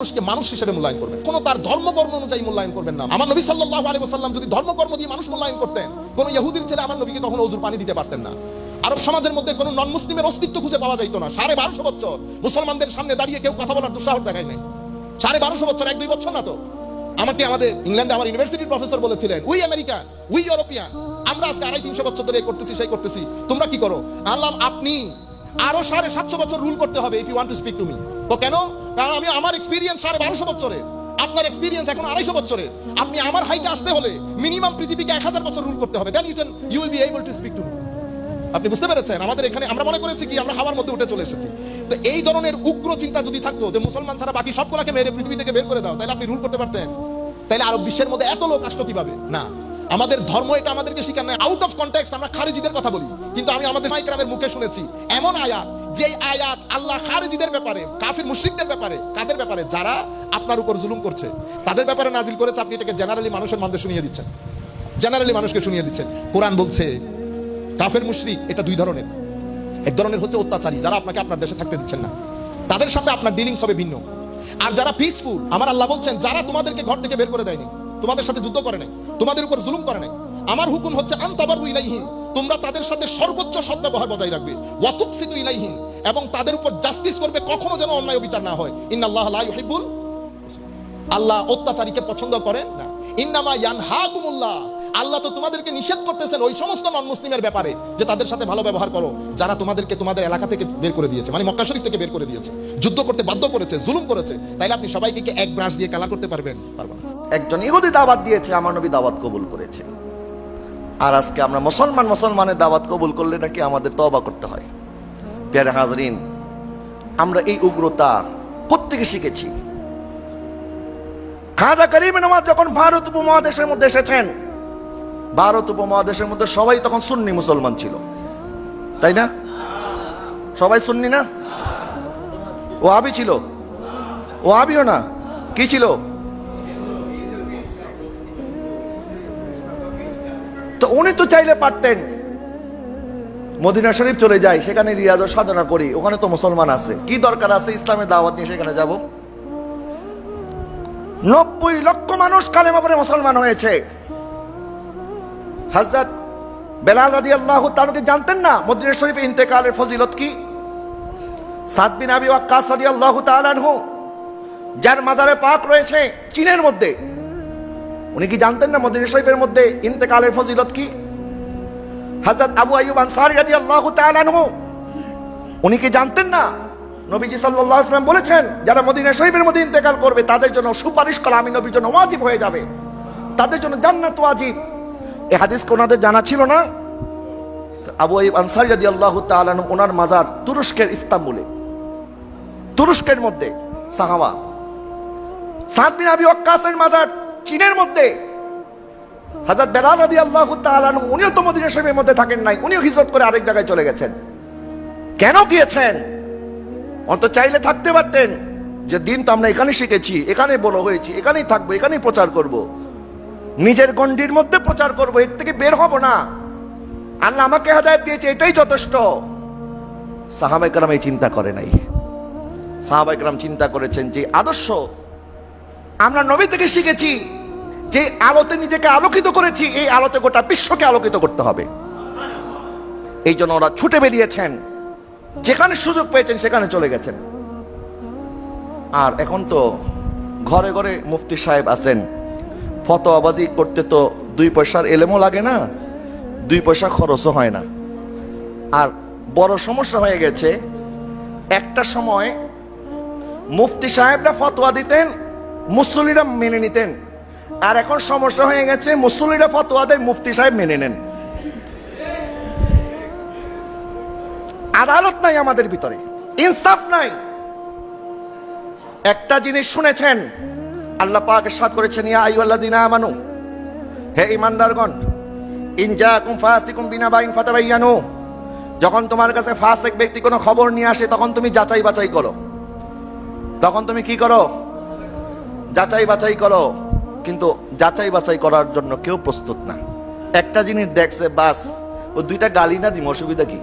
মানুষকে মানুষ হিসেবে মূল্যায়ন করবেন, কোন তার ধর্মকর্ম অনুযায়ী মূল্যায়ন করবেন না। আমার নবী সাল্লাল্লাহু আলাইহি ওয়াসাল্লাম যদি ধর্মকর্ম দিয়ে মানুষ মূল্যায়ন করতেন, কোন ইহুদির ছেলে আমার নবীকে কখনো ওযুর পানি দিতে পারতেন না। আরব সমাজের মধ্যে কোন নন মুসলিমের অস্তিত্ব খুঁজে পাওয়া যাইতো না। 1250 বছর মুসলমানদের সামনে দাঁড়িয়ে কেউ কথা বলার দুঃসাহস দেখায় নাই। 1250 বছর, 1-2 বছর না তো। আমাকে আমাদের ইংল্যান্ডে আমার ইউনিভার্সিটির প্রফেসর বলেছিলেন, উই আমেরিকান, উই ইউরোপিয়ান, আমরা আজকে 250-300 বছর ধরে করতেছি, সেই করতেছি, তোমরা কি করো? আল্লাহ, আপনি আরো 750 বছর রুল করতে হবে if you want to speak to me. তো কেন? কারণ আমি, আমার এক্সপেরিয়েন্স 1250 বছরের, আপনার এক্সপেরিয়েন্স এখন 250 বছরের। আপনি আমার হাইটে আসতে হলে মিনিমাম পৃথিবীকে 1000 বছর রুল করতে হবে, then you will be able to speak to me. আপনি বুঝতে পেরেছেন? আমাদের এখানে আমরা মনে করেছি কি আমরা হাওয়ার মধ্যে উঠে চলে এসেছি। তো এই ধরনের উগ্র চিন্তা যদি থাকতো যে মুসলমান ছাড়া বাকি সবগুলোকে মেরে পৃথিবী থেকে বের করে দাও, তাহলে আপনি রুল করতে পারতেন? তাহলে আরব বিশ্বের মধ্যে এত লোক আসলো কিভাবে? না, আমাদের ধর্ম এটা আমাদেরকে শিখায় না। আউট অফ কনটেক্সট আমরা খারিজিদের কথা বলি, কিন্তু আমি আমাদের মাইকরামের মুখে শুনেছি এমন আয়াত, যে আয়াত আল্লাহ খারিজিদের ব্যাপারে, কাফির মুশরিকদের ব্যাপারে, কাদের ব্যাপারে? যারা আপনার উপর জুলুম করছে, তাদের ব্যাপারে নাজিল করেছে। আপনি এটাকে জেনারেলি মানুষের মধ্যে শুনিয়ে দিচ্ছেন, জেনারেলি মানুষকে শুনিয়ে দিচ্ছেন। কোরআন বলছে কাফের মুশরিক এটা দুই ধরনের। এক ধরনের হচ্ছে অত্যাচারী, যারা আপনাকে আপনার দেশে থাকতে দিচ্ছেন না, তাদের সাথে আপনার ডিলিংস হবে ভিন্ন। আর যারা পিসফুল, আমার আল্লাহ বলছেন যারা তোমাদেরকে ঘর থেকে বের করে দেয়নি, তোমাদের সাথে যুদ্ধ করে নাই, তোমাদের উপর জুলুম করে নাই, আমার হুকুম হচ্ছে আনতাবারু ইলাইহিম, তোমরা তাদের সাথে সর্বোচ্চ সদ্ব্যবহার বজায় রাখবে, ওয়া তুকসিতু ইলাইহিম, এবং তাদের উপর জাস্টিস করবে, কখনো যেন অন্যায় বিচার না হয়। ইন্নাল্লাহা লা ইউহিব্বুল, আল্লাহ অত্যাচারীকে পছন্দ করেন না। ইন্নামা ইয়ানহাকুমুল্লাহ, আল্লাহ তো তোমাদেরকে নিষেধ করতেছেন ওই সমস্ত নন মুসলিমের ব্যাপারে যে তাদের সাথে ভালো ব্যবহার করো, যারা তোমাদেরকে তোমাদের এলাকা থেকে বের করে দিয়েছে, মানে মক্কা শরীফ থেকে বের করে দিয়েছে, যুদ্ধ করতে বাধ্য করেছে, জুলুম করেছে। তাইলে আপনি সবাইকে কি এক ব্রাশ দিয়ে কালা করতে পারবেন? পারবেন না। একজন ইহুদি দাওয়াত দিয়েছে, আমার নবী দাওয়াত কবুল করেছে। আর আজকে আমরা মুসলমানের দাওয়াত কবুল করলে নাকি আমাদের তওবা করতে হয়। প্রিয় হাজরিন, আমরা এই উগ্রতা কোত্থেকে শিখেছি? খাজা করিম নওয়াজ যখন ভারত উপমহাদেশের মধ্যে এসেছেন, ভারত উপমহাদেশের মধ্যে সবাই তখন সুন্নি মুসলমান ছিল, তাই না? সবাই সুন্নি না? ওয়াহাবি ছিল? ওয়াহাবিও না, কি ছিল? তো উনি তো চাইলে পারতেন মদিনা শরীফ চলে যাই, সেখানে রিয়াজ সাধনা করি, ওখানে তো মুসলমান আছে, কি দরকার আছে ইসলামের দাওয়াত নিয়ে সেখানে যাব? 90 লক্ষ মানুষ কালেমা পড়ে মুসলমান হয়েছে। হযরত বেলাল রাদিয়াল্লাহু তাআলা কি জানতেন না মদিনা শরীফে ইন্তেকালের ফজিলত কি? সাদ বিন আবি ওয়াক্কাস রাদিয়াল্লাহু তাআলা আনহু, যার মাজারে পাক রয়েছে চীনের মধ্যে, উনি কি জানতেন না মদিনা শরীফের মধ্যে ইন্তেকালের ফজিলত কি? হযরত আবু আইয়ুব আনসারী রাদিয়াল্লাহু তাআলা আনহু, উনি কি জানতেন না নবীজি সাল্লাল্লাহু আলাইহি ওয়াসাল্লাম বলেছেন যারা মদিনা শরীফের মধ্যে ইন্তেকাল করবে তাদের জন্য সুপারিশ করা আমি নবীর জন্য ওয়াজিব হয়ে যাবে, তাদের জন্য জান্নাত ওয়াজিব। এই হাদিস কোনাদের জানা ছিল না? আবু আইয়ুব আনসারী রাদিয়াল্লাহু তাআলা আনহু, ওনার মাজার তুরস্কের ইস্তাম্বুলে, তুরস্কের মধ্যে সাহাবা। সাদ বিন আবি ওয়াক্কাসের মাজার চীনের মধ্যে। হযরত বেলাল রাদিয়াল্লাহু তাআলা আনহু, উনিও তো মদিনা শরীফের মধ্যে থাকেন নাই, উনিও হিজরত করে আরেক জায়গায় চলে গেছেন। কেন গিয়েছেন? অন্ত চাইলে থাকতে পারতেন যে দিন তো আমরা এখানে শিখেছি, এখানে বড় হয়েছি, এখানেই থাকবো, এখানেই প্রচার করব, নিজের গণ্ডির মধ্যে প্রচার করব, এর থেকে বের হব না, আল্লাহ আমাকে হেদায়েত দিয়েছে, এটাই যথেষ্ট। সাহাবায়ে কেরাম এই চিন্তা করে নাই। সাহাবায়ে কেরাম চিন্তা করেছেন যে আদর্শ আমরা নবী থেকে শিখেছি, যে আলোতে নিজেকে আলোকিত করেছি, এই আলোতে গোটা বিশ্বকে আলোকিত করতে হবে। এই জন্য ওরা ছুটে বেরিয়েছেন, যেখানে সুযোগ পেয়েছেন সেখানে চলে গেছেন। আর এখন তো ঘরে ঘরে মুফতি সাহেব আছেন, ফতোয়াবাজি করতে তো 2 পয়সার এলেমও লাগে না, 2 পয়সা খরচও হয় না। আর বড় সমস্যা হয়ে গেছে, একটা সময় মুফতি সাহেবরা ফতোয়া দিতেন, মুসল্লিরা মেনে নিতেন, আর এখন সমস্যা হয়ে গেছে মুসল্লিরা ফতোয়া দেয়, মুফতি সাহেব মেনে নেন। আদালত নাই আমাদের ভিতরে, ইনসাফ নাই। একটা জিনিস শুনেছেন, আল্লাহ পাক ইরশাদ করেছেন, ইয়া আইয়ুহাল্লাযীনা আমানু, হে ঈমানদারগণ, ইন জাআকুম ফাসিকুম বিনাবাইন ফাতাবায়ানু, যখন তোমার কাছে ফাসিক ব্যক্তি কোনো খবর নিয়ে আসে তখন তুমি যাচাই বাছাই করো। তখন তুমি কি করো? যাচাই বাছাই করো। কিন্তু যাচাই বাছাই করার জন্য কেউ প্রস্তুত না। একটা জিনিস দেখছে, বাস ও 2টা গালি না দিম, অসুবিধা কি?